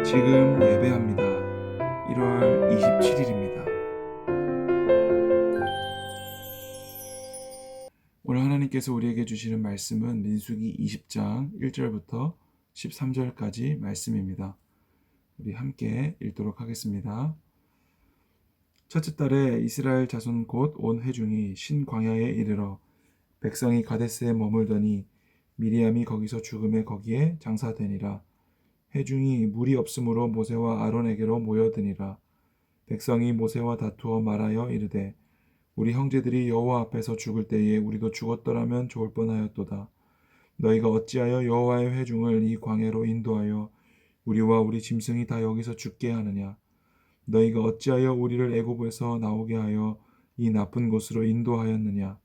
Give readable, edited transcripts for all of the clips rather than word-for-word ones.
지금 예배합니다. 1월 27일입니다. 오늘 하나님께서 우리에게 주시는 말씀은 민수기 20장 1절부터 13절까지 말씀입니다. 우리 함께 읽도록 하겠습니다. 첫째 달에 이스라엘 자손 곧 온 회중이 신광야에 이르러 백성이 가데스에 머물더니 미리암이 거기서 죽음에 거기에 장사되니라. 회중이 물이 없으므로 모세와 아론에게로 모여드니라. 백성이 모세와 다투어 말하여 이르되 우리 형제들이 여호와 앞에서 죽을 때에 우리도 죽었더라면 좋을 뻔하였도다. 너희가 어찌하여 여호와의 회중을 이 광야로 인도하여 우리와 우리 짐승이 다 여기서 죽게 하느냐. 너희가 어찌하여 우리를 애굽에서 나오게 하여 이 나쁜 곳으로 인도하였느냐.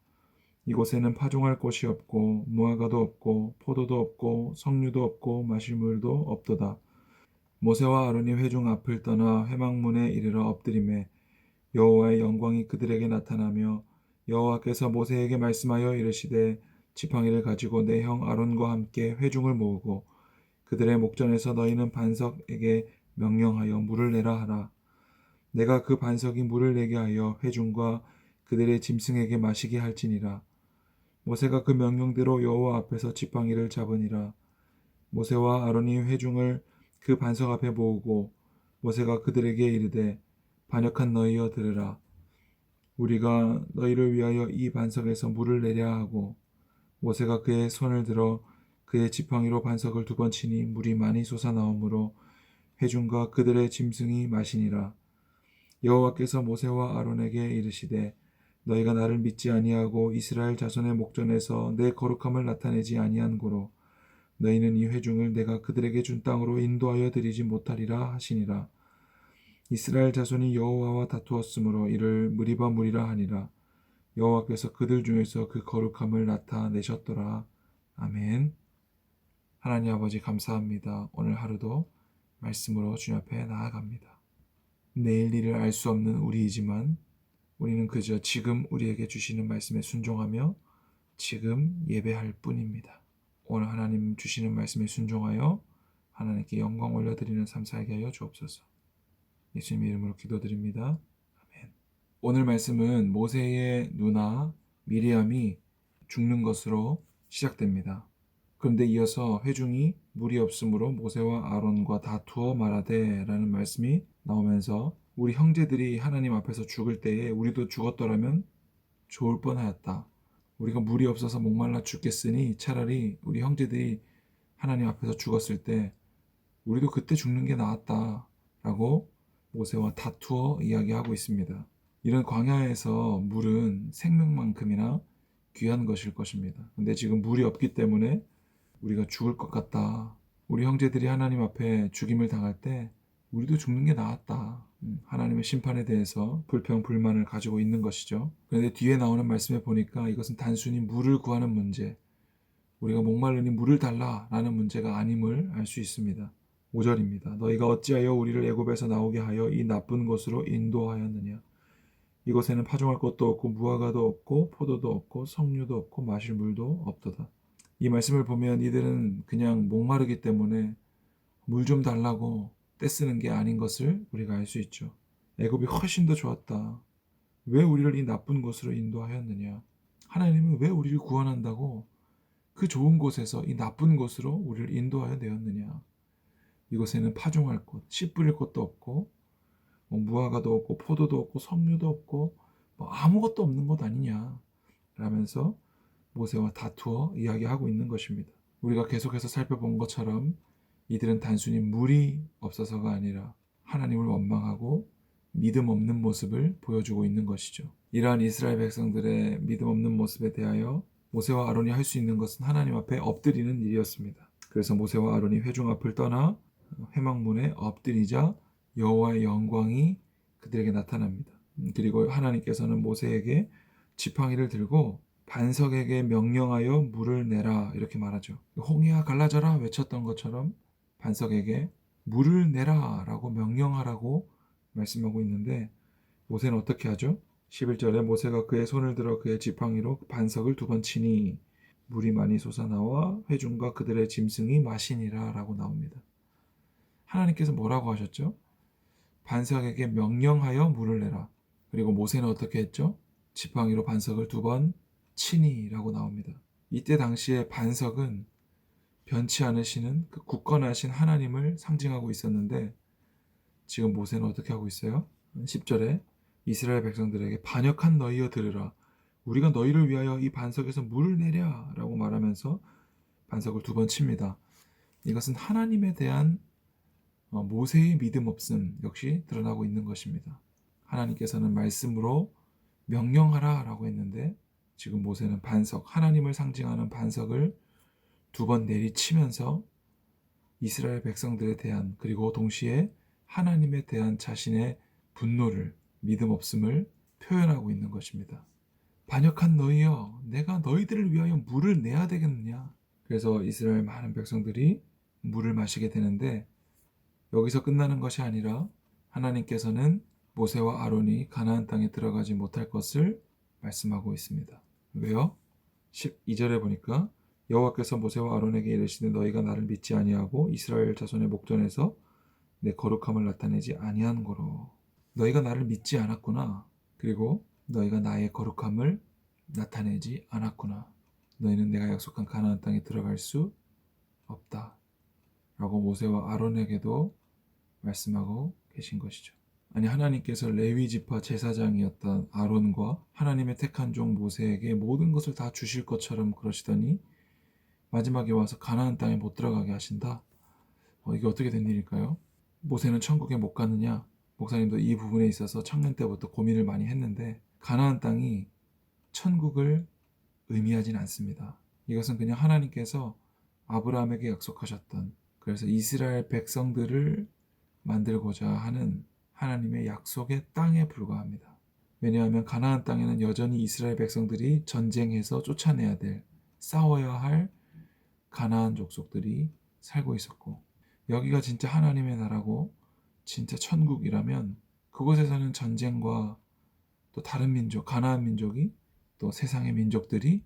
이곳에는 파종할 곳이 없고 무화과도 없고 포도도 없고 석류도 없고 마실 물도 없도다. 모세와 아론이 회중 앞을 떠나 회막문에 이르러 엎드리매 여호와의 영광이 그들에게 나타나며 여호와께서 모세에게 말씀하여 이르시되 지팡이를 가지고 내 형 아론과 함께 회중을 모으고 그들의 목전에서 너희는 반석에게 명령하여 물을 내라 하라. 내가 그 반석이 물을 내게 하여 회중과 그들의 짐승에게 마시게 할지니라. 모세가 그 명령대로 여호와 앞에서 지팡이를 잡으니라. 모세와 아론이 회중을 그 반석 앞에 모으고 모세가 그들에게 이르되 반역한 너희여 들으라. 우리가 너희를 위하여 이 반석에서 물을 내랴 하고 모세가 그의 손을 들어 그의 지팡이로 반석을 2번 치니 물이 많이 솟아나오므로 회중과 그들의 짐승이 마시니라. 여호와께서 모세와 아론에게 이르시되 너희가 나를 믿지 아니하고 이스라엘 자손의 목전에서 내 거룩함을 나타내지 아니한 고로 너희는 이 회중을 내가 그들에게 준 땅으로 인도하여 드리지 못하리라 하시니라. 이스라엘 자손이 여호와와 다투었으므로 이를 무리바 무리라 하니라. 여호와께서 그들 중에서 그 거룩함을 나타내셨더라. 아멘. 하나님 아버지 감사합니다. 오늘 하루도 말씀으로 주님 앞에 나아갑니다. 내일 일을 알 수 없는 우리이지만 우리는 그저 지금 우리에게 주시는 말씀에 순종하며 지금 예배할 뿐입니다. 오늘 하나님 주시는 말씀에 순종하여 하나님께 영광 올려드리는 삶 살게 하여 주옵소서. 예수님의 이름으로 기도드립니다. 아멘. 오늘 말씀은 모세의 누나 미리암이 죽는 것으로 시작됩니다. 그런데 이어서 회중이 물이 없으므로 모세와 아론과 다투어 말하되 라는 말씀이 나오면서 우리 형제들이 하나님 앞에서 죽을 때에 우리도 죽었더라면 좋을 뻔하였다. 우리가 물이 없어서 목말라 죽겠으니 차라리 우리 형제들이 하나님 앞에서 죽었을 때 우리도 그때 죽는 게 나았다 라고 모세와 다투어 이야기하고 있습니다. 이런 광야에서 물은 생명만큼이나 귀한 것일 것입니다. 근데 지금 물이 없기 때문에 우리가 죽을 것 같다. 우리 형제들이 하나님 앞에 죽임을 당할 때 우리도 죽는 게 나았다. 하나님의 심판에 대해서 불평, 불만을 가지고 있는 것이죠. 그런데 뒤에 나오는 말씀에 보니까 이것은 단순히 물을 구하는 문제, 우리가 목마르니 물을 달라라는 문제가 아님을 알 수 있습니다. 5절입니다. 너희가 어찌하여 우리를 애굽에서 나오게 하여 이 나쁜 곳으로 인도하였느냐. 이곳에는 파종할 것도 없고 무화과도 없고 포도도 없고 석류도 없고 마실 물도 없도다. 이 말씀을 보면 이들은 그냥 목마르기 때문에 물 좀 달라고 떼쓰는 게 아닌 것을 우리가 알 수 있죠. 애굽이 훨씬 더 좋았다. 왜 우리를 이 나쁜 곳으로 인도하였느냐. 하나님은 왜 우리를 구원한다고 그 좋은 곳에서 이 나쁜 곳으로 우리를 인도하여 내었느냐. 이곳에는 파종할 곳, 씨 뿌릴 곳도 없고 무화과도 없고 포도도 없고 석류도 없고 아무것도 없는 곳 아니냐 라면서 모세와 다투어 이야기하고 있는 것입니다. 우리가 계속해서 살펴본 것처럼 이들은 단순히 물이 없어서가 아니라 하나님을 원망하고 믿음 없는 모습을 보여주고 있는 것이죠. 이러한 이스라엘 백성들의 믿음 없는 모습에 대하여 모세와 아론이 할 수 있는 것은 하나님 앞에 엎드리는 일이었습니다. 그래서 모세와 아론이 회중 앞을 떠나 회막문에 엎드리자 여호와의 영광이 그들에게 나타납니다. 그리고 하나님께서는 모세에게 지팡이를 들고 반석에게 명령하여 물을 내라 이렇게 말하죠. 홍해야 갈라져라 외쳤던 것처럼 반석에게 물을 내라 라고 명령하라고 말씀하고 있는데 모세는 어떻게 하죠? 11절에 모세가 그의 손을 들어 그의 지팡이로 반석을 2번 치니 물이 많이 솟아나와 회중과 그들의 짐승이 마시니라 라고 나옵니다. 하나님께서 뭐라고 하셨죠? 반석에게 명령하여 물을 내라. 그리고 모세는 어떻게 했죠? 지팡이로 반석을 2번 치니라고 나옵니다. 이때 당시에 반석은 변치 않으시는 그 굳건하신 하나님을 상징하고 있었는데 지금 모세는 어떻게 하고 있어요? 10절에 이스라엘 백성들에게 반역한 너희여 들으라. 우리가 너희를 위하여 이 반석에서 물을 내랴 라고 말하면서 반석을 2번 칩니다. 이것은 하나님에 대한 모세의 믿음 없음 역시 드러나고 있는 것입니다. 하나님께서는 말씀으로 명령하라 라고 했는데 지금 모세는 반석, 하나님을 상징하는 반석을 2번 내리치면서 이스라엘 백성들에 대한 그리고 동시에 하나님에 대한 자신의 분노를, 믿음 없음을 표현하고 있는 것입니다. 반역한 너희여, 내가 너희들을 위하여 물을 내야 되겠느냐. 그래서 이스라엘 많은 백성들이 물을 마시게 되는데 여기서 끝나는 것이 아니라 하나님께서는 모세와 아론이 가나안 땅에 들어가지 못할 것을 말씀하고 있습니다. 왜요? 12절에 보니까 여호와께서 모세와 아론에게 이르시되 너희가 나를 믿지 아니하고 이스라엘 자손의 목전에서 내 거룩함을 나타내지 아니한 거로. 너희가 나를 믿지 않았구나. 그리고 너희가 나의 거룩함을 나타내지 않았구나. 너희는 내가 약속한 가나안 땅에 들어갈 수 없다. 라고 모세와 아론에게도 말씀하고 계신 것이죠. 아니 하나님께서 레위 지파 제사장이었던 아론과 하나님의 택한 종 모세에게 모든 것을 다 주실 것처럼 그러시더니 마지막에 와서 가나안 땅에 못 들어가게 하신다. 이게 어떻게 된 일일까요? 모세는 천국에 못 가느냐? 목사님도 이 부분에 있어서 청년 때부터 고민을 많이 했는데 가나안 땅이 천국을 의미하진 않습니다. 이것은 그냥 하나님께서 아브라함에게 약속하셨던 그래서 이스라엘 백성들을 만들고자 하는 하나님의 약속의 땅에 불과합니다. 왜냐하면 가나안 땅에는 여전히 이스라엘 백성들이 전쟁해서 쫓아내야 될 싸워야 할 가나안 족속들이 살고 있었고 여기가 진짜 하나님의 나라고 진짜 천국이라면 그곳에서는 전쟁과 또 다른 민족, 가나안 민족이 또 세상의 민족들이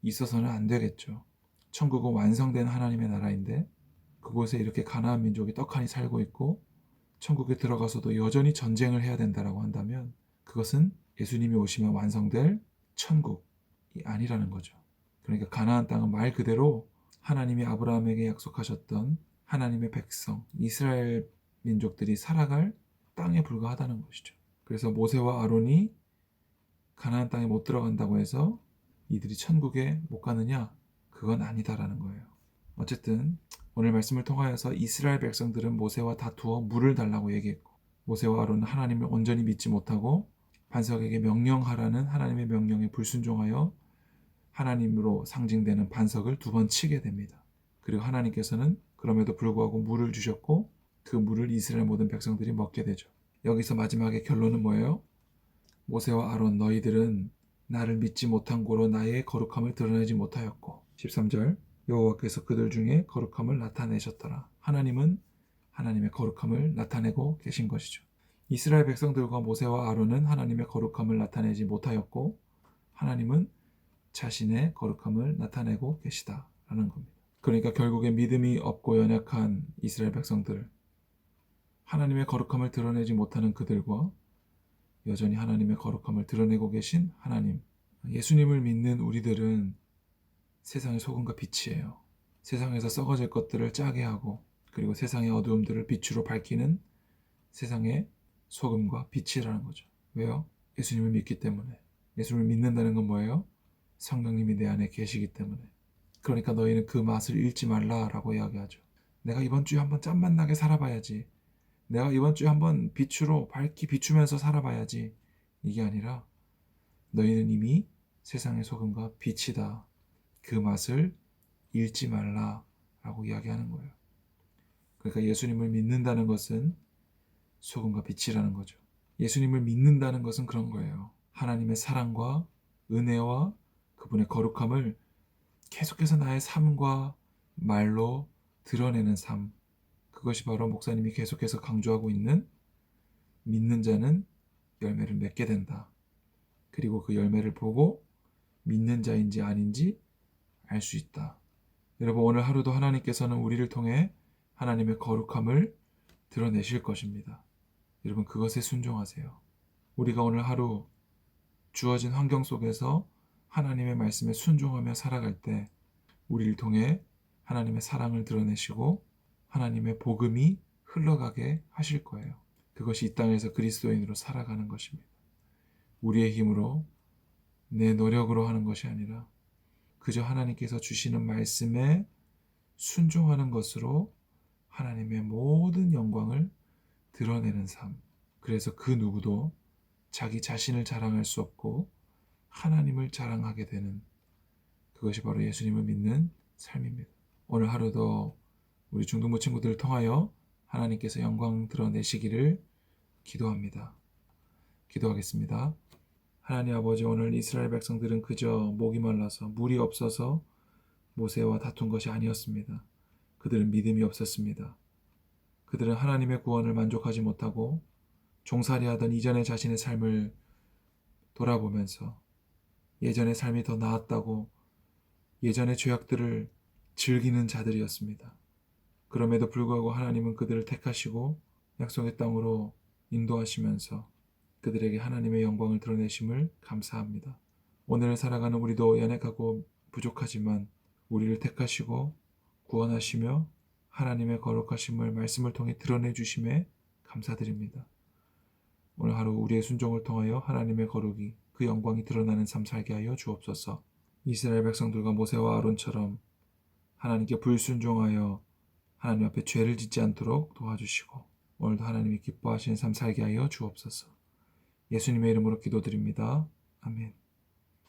있어서는 안 되겠죠. 천국은 완성된 하나님의 나라인데 그곳에 이렇게 가나안 민족이 떡하니 살고 있고 천국에 들어가서도 여전히 전쟁을 해야 된다라고 한다면 그것은 예수님이 오시면 완성될 천국이 아니라는 거죠. 그러니까 가나안 땅은 말 그대로 하나님이 아브라함에게 약속하셨던 하나님의 백성, 이스라엘 민족들이 살아갈 땅에 불과하다는 것이죠. 그래서 모세와 아론이 가나안 땅에 못 들어간다고 해서 이들이 천국에 못 가느냐? 그건 아니다라는 거예요. 어쨌든 오늘 말씀을 통하여서 이스라엘 백성들은 모세와 다투어 물을 달라고 얘기했고 모세와 아론은 하나님을 온전히 믿지 못하고 반석에게 명령하라는 하나님의 명령에 불순종하여 하나님으로 상징되는 반석을 2번 치게 됩니다. 그리고 하나님께서는 그럼에도 불구하고 물을 주셨고 그 물을 이스라엘 모든 백성들이 먹게 되죠. 여기서 마지막에 결론은 뭐예요? 모세와 아론 너희들은 나를 믿지 못한 고로 나의 거룩함을 드러내지 못하였고 13절 여호와께서 그들 중에 거룩함을 나타내셨더라. 하나님은 하나님의 거룩함을 나타내고 계신 것이죠. 이스라엘 백성들과 모세와 아론은 하나님의 거룩함을 나타내지 못하였고 하나님은 자신의 거룩함을 나타내고 계시다라는 겁니다. 그러니까 결국에 믿음이 없고 연약한 이스라엘 백성들, 하나님의 거룩함을 드러내지 못하는 그들과 여전히 하나님의 거룩함을 드러내고 계신 하나님, 예수님을 믿는 우리들은 세상의 소금과 빛이에요. 세상에서 썩어질 것들을 짜게 하고 그리고 세상의 어두움들을 빛으로 밝히는 세상의 소금과 빛이라는 거죠. 왜요? 예수님을 믿기 때문에. 예수님을 믿는다는 건 뭐예요? 성령님이 내 안에 계시기 때문에. 그러니까 너희는 그 맛을 잃지 말라라고 이야기하죠. 내가 이번 주에 한번 짠맛 나게 살아봐야지. 내가 이번 주에 한번 빛으로 밝히 비추면서 살아봐야지. 이게 아니라 너희는 이미 세상의 소금과 빛이다. 그 맛을 잃지 말라라고 이야기하는 거예요. 그러니까 예수님을 믿는다는 것은 소금과 빛이라는 거죠. 예수님을 믿는다는 것은 그런 거예요. 하나님의 사랑과 은혜와 그분의 거룩함을 계속해서 나의 삶과 말로 드러내는 삶. 그것이 바로 목사님이 계속해서 강조하고 있는 믿는 자는 열매를 맺게 된다. 그리고 그 열매를 보고 믿는 자인지 아닌지 알 수 있다. 여러분 오늘 하루도 하나님께서는 우리를 통해 하나님의 거룩함을 드러내실 것입니다. 여러분 그것에 순종하세요. 우리가 오늘 하루 주어진 환경 속에서 하나님의 말씀에 순종하며 살아갈 때 우리를 통해 하나님의 사랑을 드러내시고 하나님의 복음이 흘러가게 하실 거예요. 그것이 이 땅에서 그리스도인으로 살아가는 것입니다. 우리의 힘으로 내 노력으로 하는 것이 아니라 그저 하나님께서 주시는 말씀에 순종하는 것으로 하나님의 모든 영광을 드러내는 삶. 그래서 그 누구도 자기 자신을 자랑할 수 없고 하나님을 자랑하게 되는 그것이 바로 예수님을 믿는 삶입니다. 오늘 하루도 우리 중등부 친구들을 통하여 하나님께서 영광 드러내시기를 기도합니다. 기도하겠습니다. 하나님 아버지, 오늘 이스라엘 백성들은 그저 목이 말라서 물이 없어서 모세와 다툰 것이 아니었습니다. 그들은 믿음이 없었습니다. 그들은 하나님의 구원을 만족하지 못하고 종살이하던 이전의 자신의 삶을 돌아보면서 예전의 삶이 더 나았다고 예전의 죄악들을 즐기는 자들이었습니다. 그럼에도 불구하고 하나님은 그들을 택하시고 약속의 땅으로 인도하시면서 그들에게 하나님의 영광을 드러내심을 감사합니다. 오늘 살아가는 우리도 연약하고 부족하지만 우리를 택하시고 구원하시며 하나님의 거룩하심을 말씀을 통해 드러내 주심에 감사드립니다. 오늘 하루 우리의 순종을 통하여 하나님의 거룩이 그 영광이 드러나는 삶 살게 하여 주옵소서. 이스라엘 백성들과 모세와 아론처럼 하나님께 불순종하여 하나님 앞에 죄를 짓지 않도록 도와주시고 오늘도 하나님이 기뻐하시는 삶 살게 하여 주옵소서. 예수님의 이름으로 기도드립니다. 아멘.